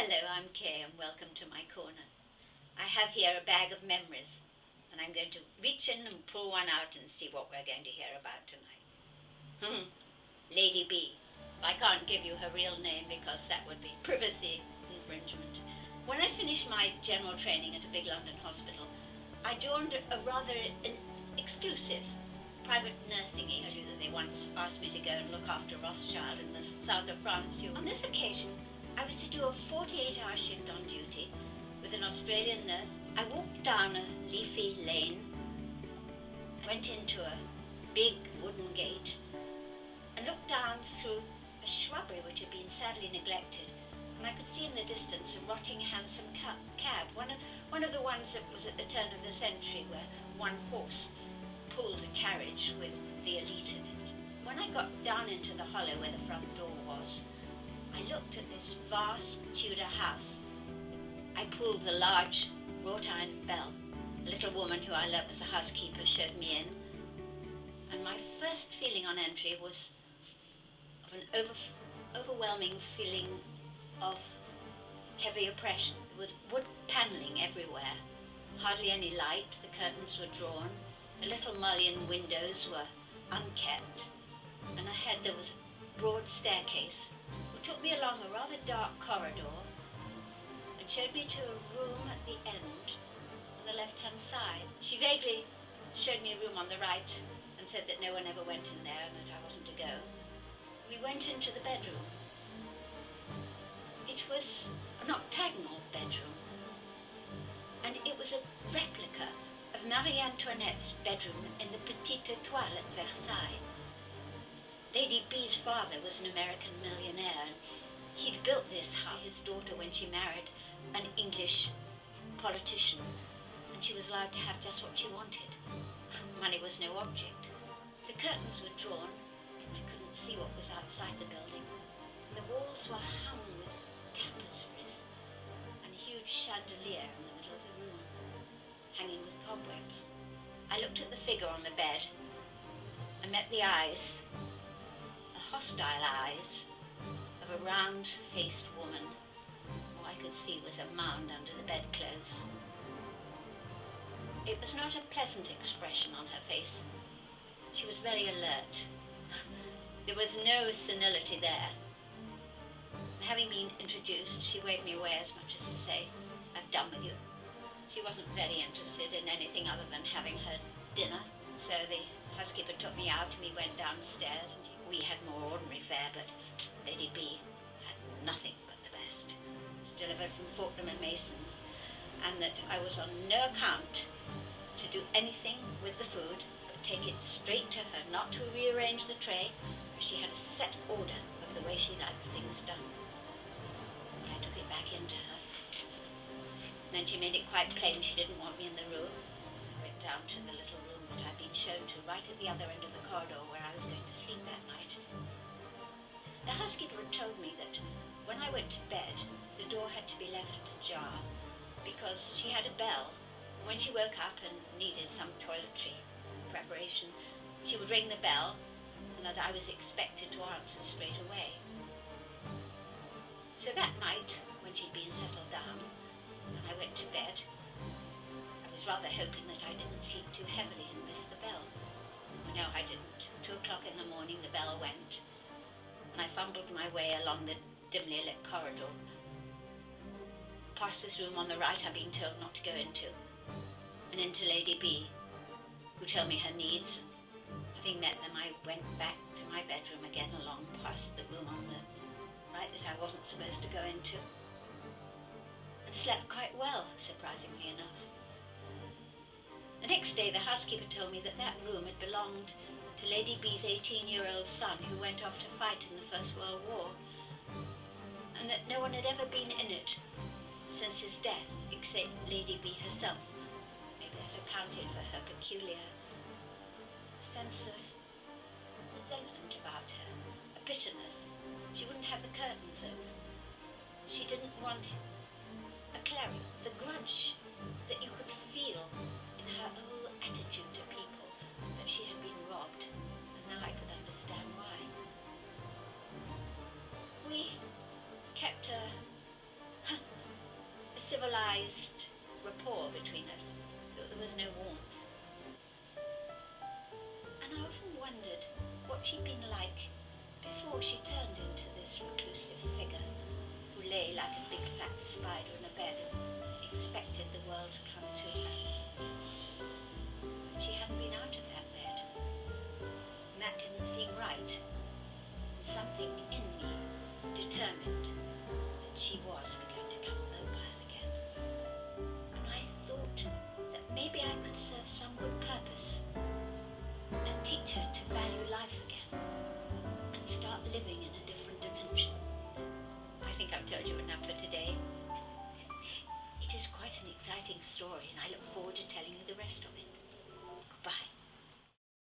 Hello, I'm Kay and welcome to my corner. I have here a bag of memories and I'm going to reach in and pull one out and see what we're going to hear about tonight. Lady B. I can't give you her real name because that would be privacy infringement. When I finished my general training at a big London hospital, I joined a rather exclusive private nursing agency. They once asked me to go and look after Rothschild in the south of France. On this occasion, I was to do a 48-hour shift on duty with an Australian nurse. I walked down a leafy lane, went into a big wooden gate, and looked down through a shrubbery which had been sadly neglected. And I could see in the distance a rotting hansom cab, one of the ones that was at the turn of the century, where one horse pulled a carriage with the elite in it. When I got down into the hollow where the front door was, I looked at this vast Tudor house. I pulled the large wrought iron bell. A little woman who I loved as a housekeeper showed me in, and my first feeling on entry was of an overwhelming feeling of heavy oppression. There was wood panelling everywhere, hardly any light, the curtains were drawn, the little mullioned windows were unkept, and ahead there was a broad staircase who took me along a rather dark corridor and showed me to a room at the end on the left-hand side. She vaguely showed me a room on the right and said that no one ever went in there and that I wasn't to go. We went into the bedroom. It was an octagonal bedroom, and it was a replica of Marie Antoinette's bedroom in the Petite Étoile at Versailles. Lady B's father was an American millionaire, and he'd built this house for his daughter when she married an English politician, and she was allowed to have just what she wanted. Money was no object. The curtains were drawn. I couldn't see what was outside the building. The walls were hung with tapestries, and a huge chandelier in the middle of the room, hanging with cobwebs. I looked at the figure on the bed and met the eyes, the hostile eyes, of a round-faced woman who I could see was a mound under the bedclothes. It was not a pleasant expression on her face. She was very alert. There was no senility there. Having been introduced, she waved me away as much as to say, "I've done with you." She wasn't very interested in anything other than having her dinner, so the housekeeper took me out and we went downstairs. And we had more ordinary fare, but Lady B had nothing but the best. It was delivered from Fortnum and Mason's, and that I was on no account to do anything with the food, but take it straight to her, not to rearrange the tray, because she had a set order of the way she liked things done. But I took it back into her. And then she made it quite plain she didn't want me in the room. I went down to the little room that I'd been shown to, right at the other end of the corridor where I was going to sleep that night. The housekeeper had told me that when I went to bed, the door had to be left ajar because she had a bell. When she woke up and needed some toiletry preparation, she would ring the bell, and that I was expected to answer straight away. So that night, when she'd been settled down, and I went to bed, I was rather hoping that I didn't sleep too heavily and miss the bell. No, I didn't. 2 o'clock in the morning, the bell went, and I fumbled my way along the dimly lit corridor, past this room on the right I'd been told not to go into, and into Lady B, who told me her needs. Having met them, I went back to my bedroom again along past the room on the right that I wasn't supposed to go into, and slept quite well, surprisingly enough. The next day, the housekeeper told me that that room had belonged to Lady B's 18-year-old son, who went off to fight in the First World War, and that no one had ever been in it since his death, except Lady B herself. Maybe that accounted for her peculiar sense of resentment about her, a bitterness. She wouldn't have the curtains open. She didn't want a cleric, the grudge that you could feel in her whole attitude to people, that she had been robbed, and now I could understand why. We kept a formalized rapport between us, though there was no warmth. And I often wondered what she'd been like before she turned into this reclusive figure who lay like a big fat spider in a bed and expected the world to come to her. But she hadn't been out of that bed, and that didn't seem right. And something in me determined that she was going to come mobile again. And I thought that maybe I could serve some good purpose and teach her to value life again and start living in a different dimension. I think I've told you enough for today. It is quite an exciting story, and I look forward to telling you the rest of it.